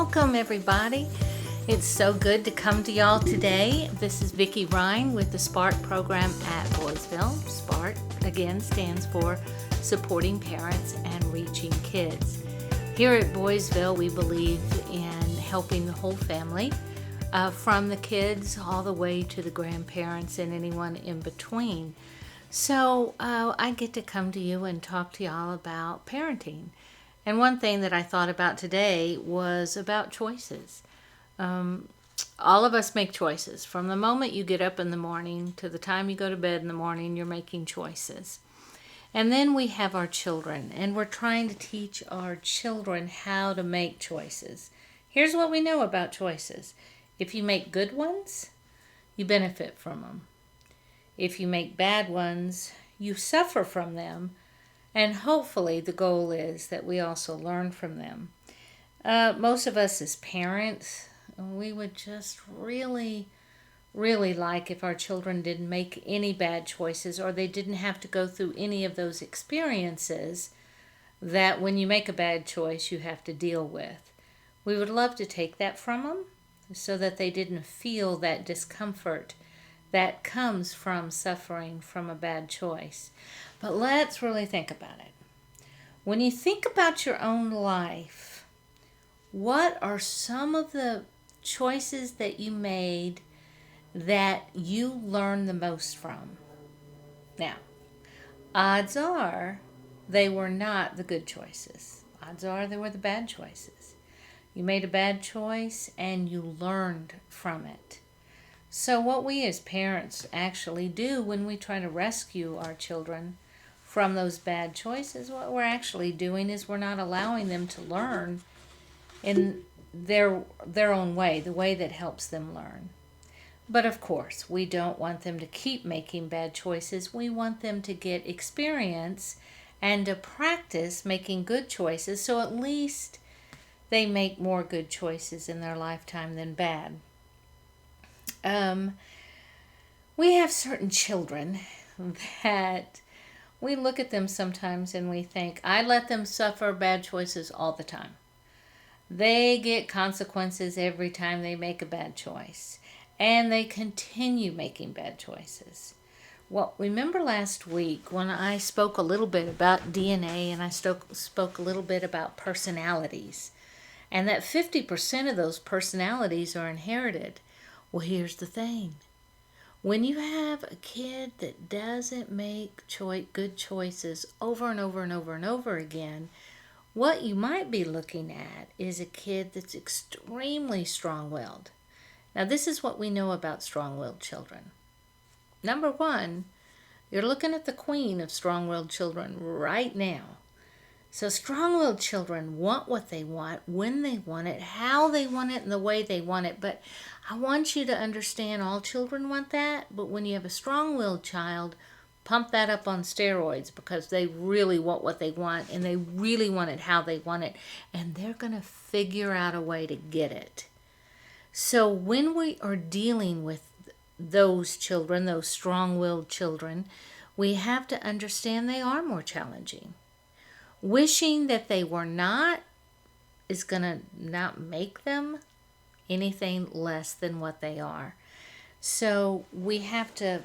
Welcome, everybody. It's so good to come to y'all today. This is Vicky Rine with the SPARK program at Boysville. SPARK, again, stands for Supporting Parents and Reaching Kids. Here at Boysville, we believe in helping the whole family, from the kids all the way to the grandparents and anyone in between. So I get to come to you and talk to y'all about parenting. And one thing that I thought about today was about choices. All of us make choices. From the moment you get up in the morning to the time you go to bed in the morning, you're making choices. And then we have our children, and we're trying to teach our children how to make choices. Here's what we know about choices. If you make good ones, you benefit from them. If you make bad ones, you suffer from them. And hopefully the goal is that we also learn from them. Most of us as parents, we would just really like if our children didn't make any bad choices, or they didn't have to go through any of those experiences that when you make a bad choice you have to deal with. We would love to take that from them so that they didn't feel that discomfort that comes from suffering from a bad choice. But let's really think about it. When you think about your own life, what are some of the choices that you made that you learned the most from? Now, odds are they were not the good choices. Odds are they were the bad choices. You made a bad choice and you learned from it. So what we as parents actually do when we try to rescue our children from those bad choices, what we're actually doing is we're not allowing them to learn in their own way, the way that helps them learn. But of course, we don't want them to keep making bad choices. We want them to get experience and to practice making good choices, so at least they make more good choices in their lifetime than bad. We have certain children that we look at them sometimes and we think, I let them suffer bad choices all the time. They get consequences every time they make a bad choice. And they continue making bad choices. Well, remember last week when I spoke a little bit about DNA and I spoke a little bit about personalities. And that 50% of those personalities are inherited. Well, here's the thing. When you have a kid that doesn't make good choices over and over and over and over again, what you might be looking at is a kid that's extremely strong-willed. Now, this is what we know about strong-willed children. Number one, you're looking at the queen of strong-willed children right now. So strong-willed children want what they want, when they want it, how they want it, and the way they want it. But I want you to understand all children want that. But when you have a strong-willed child, pump that up on steroids because they really want what they want and they really want it how they want it. And they're going to figure out a way to get it. So when we are dealing with those children, those strong-willed children, we have to understand they are more challenging. Wishing that they were not is going to not make them anything less than what they are. So we have to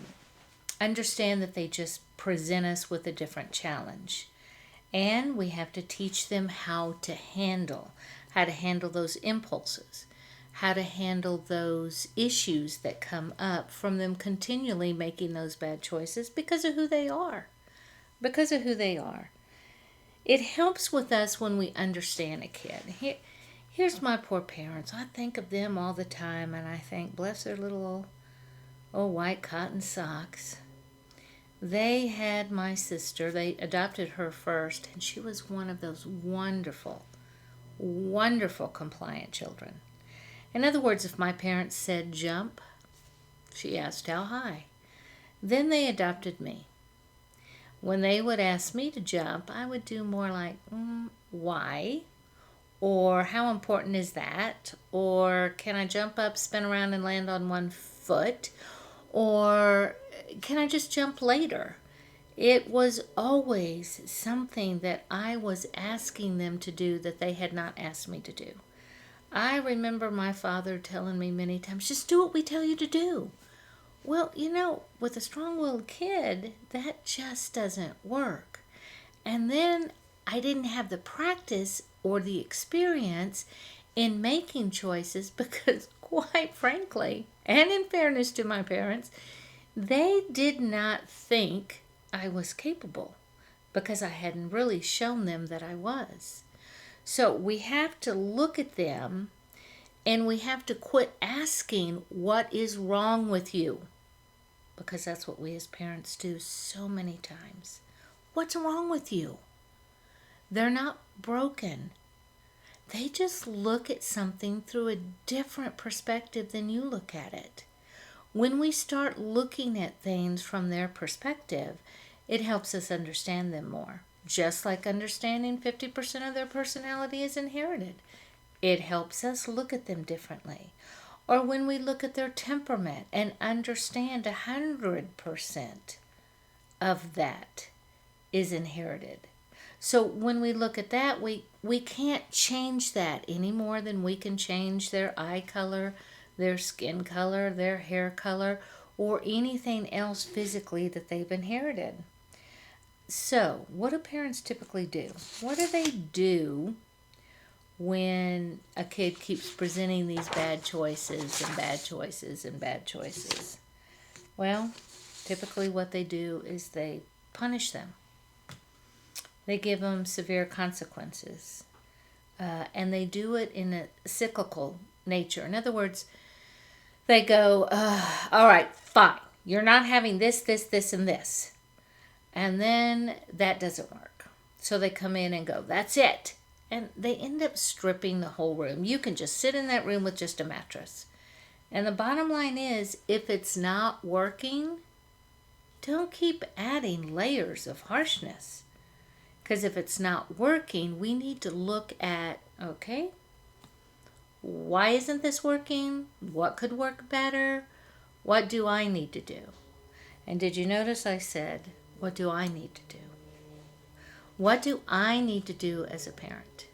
understand that they just present us with a different challenge. And we have to teach them how to handle those impulses, how to handle those issues that come up from them continually making those bad choices because of who they are. It helps with us when we understand a kid. Here's my poor parents. I think of them all the time, and I think, bless their little old white cotton socks. They had my sister. They adopted her first, and she was one of those wonderful, wonderful compliant children. In other words, if my parents said jump, she asked how high. Then they adopted me. When they would ask me to jump, I would do more like, why? Or how important is that? Or can I jump up, spin around, and land on one foot? Or can I just jump later? It was always something that I was asking them to do that they had not asked me to do. I remember my father telling me many times, just do what we tell you to do. Well, with a strong-willed kid, that just doesn't work. And then I didn't have the practice or the experience in making choices because, quite frankly, and in fairness to my parents, they did not think I was capable because I hadn't really shown them that I was. So we have to look at them and we have to quit asking, what is wrong with you? Because that's what we as parents do so many times. What's wrong with you? They're not broken. They just look at something through a different perspective than you look at it. When we start looking at things from their perspective, it helps us understand them more. Just like understanding 50% of their personality is inherited. It helps us look at them differently. Or when we look at their temperament and understand 100% of that is inherited. So when we look at that, we can't change that any more than we can change their eye color, their skin color, their hair color, or anything else physically that they've inherited. So, what do parents typically do? What do they do when a kid keeps presenting these bad choices and bad choices and bad choices? Well, typically what they do is they punish them. They give them severe consequences. And they do it in a cyclical nature. In other words, they go, all right, fine. You're not having this, this, this, and this. And then that doesn't work. So they come in and go, that's it. And they end up stripping the whole room. You can just sit in that room with just a mattress. And the bottom line is, if it's not working, don't keep adding layers of harshness. Because if it's not working, we need to look at, okay, why isn't this working? What could work better? What do I need to do? And did you notice I said, what do I need to do? What do I need to do as a parent?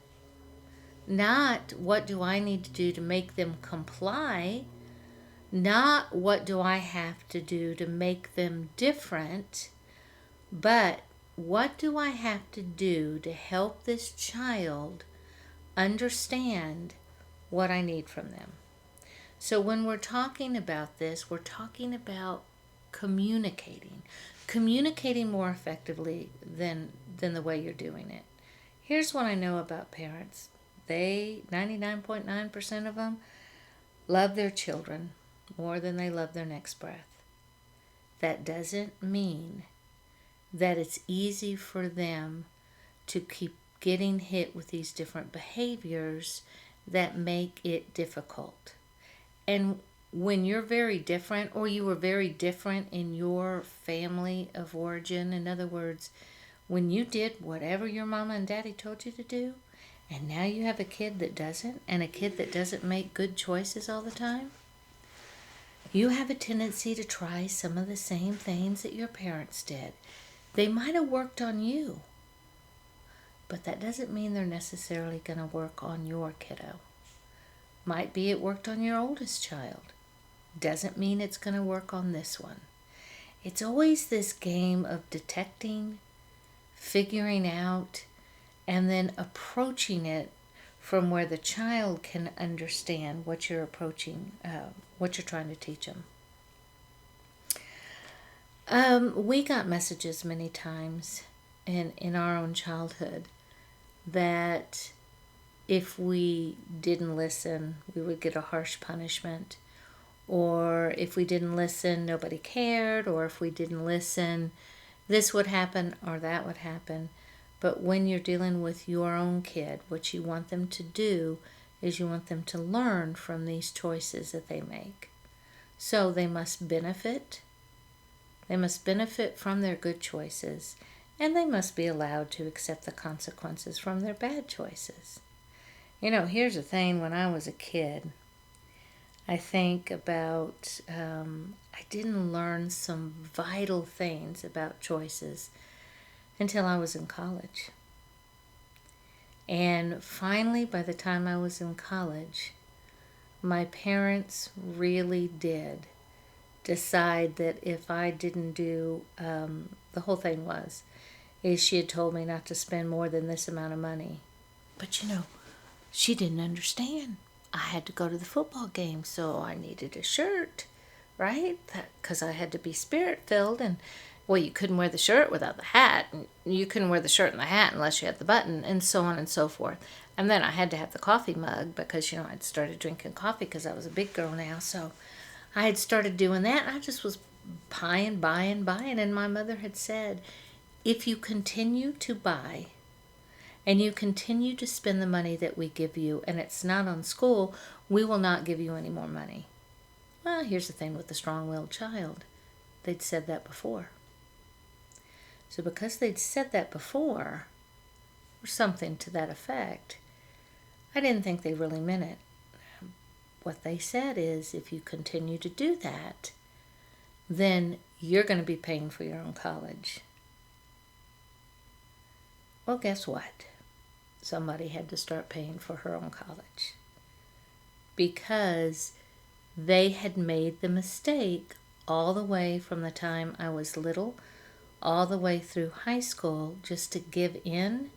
Not what do I need to do to make them comply. Not what do I have to do to make them different. But what do I have to do to help this child understand what I need from them? So when we're talking about this, we're talking about communicating more effectively than the way you're doing it. Here's what I know about parents. 99.9% of them love their children more than they love their next breath. That doesn't mean that it's easy for them to keep getting hit with these different behaviors that make it difficult. And when you're very different, or you were very different in your family of origin, in other words, when you did whatever your mama and daddy told you to do, and now you have a kid that doesn't, and a kid that doesn't make good choices all the time, you have a tendency to try some of the same things that your parents did. They might have worked on you, but that doesn't mean they're necessarily going to work on your kiddo. Might be it worked on your oldest child. Doesn't mean it's going to work on this one. It's always this game of detecting, figuring out, and then approaching it from where the child can understand what you're approaching, what you're trying to teach them. We got messages many times in our own childhood that if we didn't listen, we would get a harsh punishment. Or if we didn't listen, nobody cared. Or if we didn't listen, this would happen or that would happen. But when you're dealing with your own kid, what you want them to do is you want them to learn from these choices that they make. So they must benefit. They must benefit from their good choices. And they must be allowed to accept the consequences from their bad choices. Here's the thing. When I was a kid, I think about, I didn't learn some vital things about choices until I was in college. And finally, by the time I was in college, my parents really did decide that if I didn't do, the whole thing is she had told me not to spend more than this amount of money. But she didn't understand. I had to go to the football game, so I needed a shirt, right? Because I had to be spirit-filled, and, well, you couldn't wear the shirt without the hat, and you couldn't wear the shirt and the hat unless you had the button, and so on and so forth. And then I had to have the coffee mug because, I'd started drinking coffee because I was a big girl now, so I had started doing that. I just was buying, and my mother had said, if you continue to buy and you continue to spend the money that we give you and it's not on school, we will not give you any more money. Well, here's the thing with the strong-willed child. They'd said that before. So because they'd said that before, or something to that effect, I didn't think they really meant it. What they said is, if you continue to do that, then you're going to be paying for your own college. Well, guess what? Somebody had to start paying for her own college. Because they had made the mistake all the way from the time I was little, all the way through high school, just to give in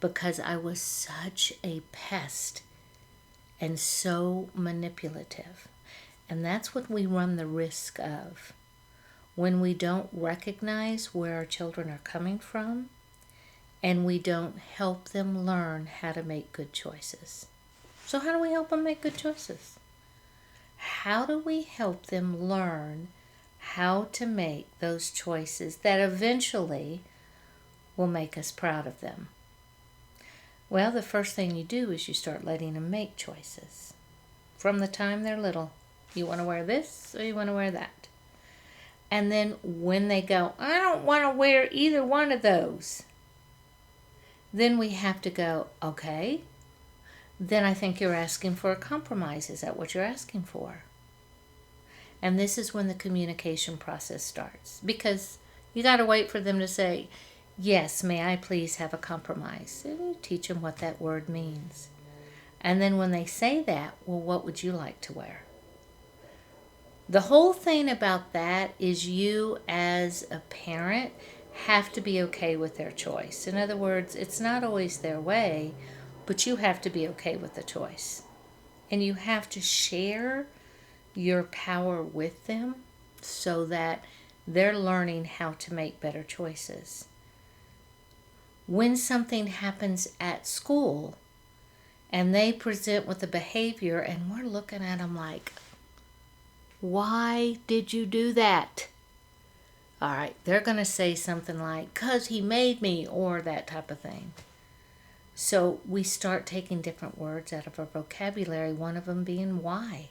because I was such a pest and so manipulative. And that's what we run the risk of when we don't recognize where our children are coming from and we don't help them learn how to make good choices. So how do we help them make good choices? How do we help them learn how to make those choices that eventually will make us proud of them? Well, the first thing you do is you start letting them make choices. From the time they're little, you want to wear this or you want to wear that. And then when they go, I don't want to wear either one of those, then we have to go, okay, then I think you're asking for a compromise. Is that what you're asking for? And this is when the communication process starts. Because you got to wait for them to say, yes, may I please have a compromise? And you teach them what that word means. And then when they say that, well, what would you like to wear? The whole thing about that is you as a parent have to be okay with their choice. In other words, it's not always their way, but you have to be okay with the choice. And you have to share your power with them so that they're learning how to make better choices. When something happens at school and they present with a behavior and we're looking at them like, why did you do that? All right, they're going to say something like, 'cause he made me, or that type of thing. So we start taking different words out of our vocabulary, one of them being why.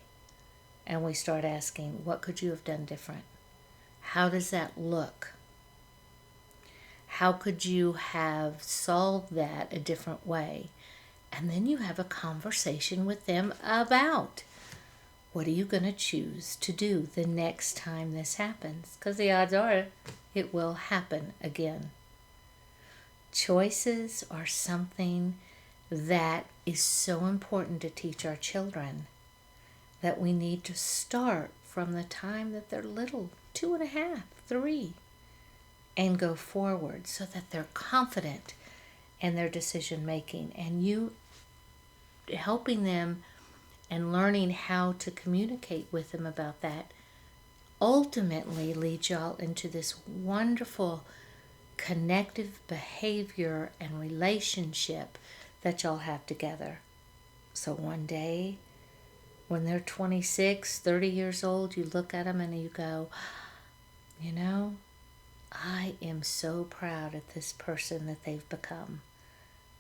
And we start asking, what could you have done different? How does that look? How could you have solved that a different way? And then you have a conversation with them about, what are you going to choose to do the next time this happens? Because the odds are it will happen again. Choices are something that is so important to teach our children that we need to start from the time that they're little, 2.5, 3, and go forward so that they're confident in their decision making. And you helping them and learning how to communicate with them about that ultimately leads y'all into this wonderful connective behavior and relationship that y'all have together. So one day, when they're 26, 30 years old, you look at them and you go, I am so proud of this person that they've become.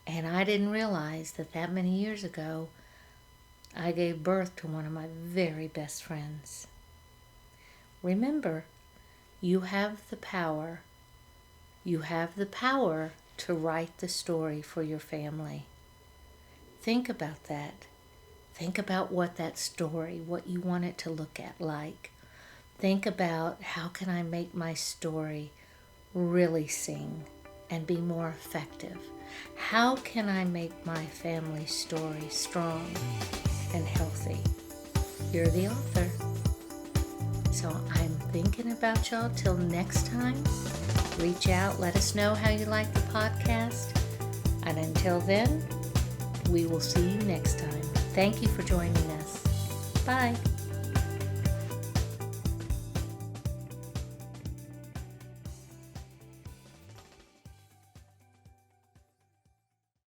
And I didn't realize that many years ago, I gave birth to one of my very best friends. Remember, you have the power. You have the power to write the story for your family. Think about that. Think about what that story, what you want it to look at like. Think about, how can I make my story really sing and be more effective? How can I make my family story strong and healthy? You're the author. So I'm thinking about y'all. Till next time, reach out. Let us know how you like the podcast. And until then, we will see you next time. Thank you for joining us. Bye.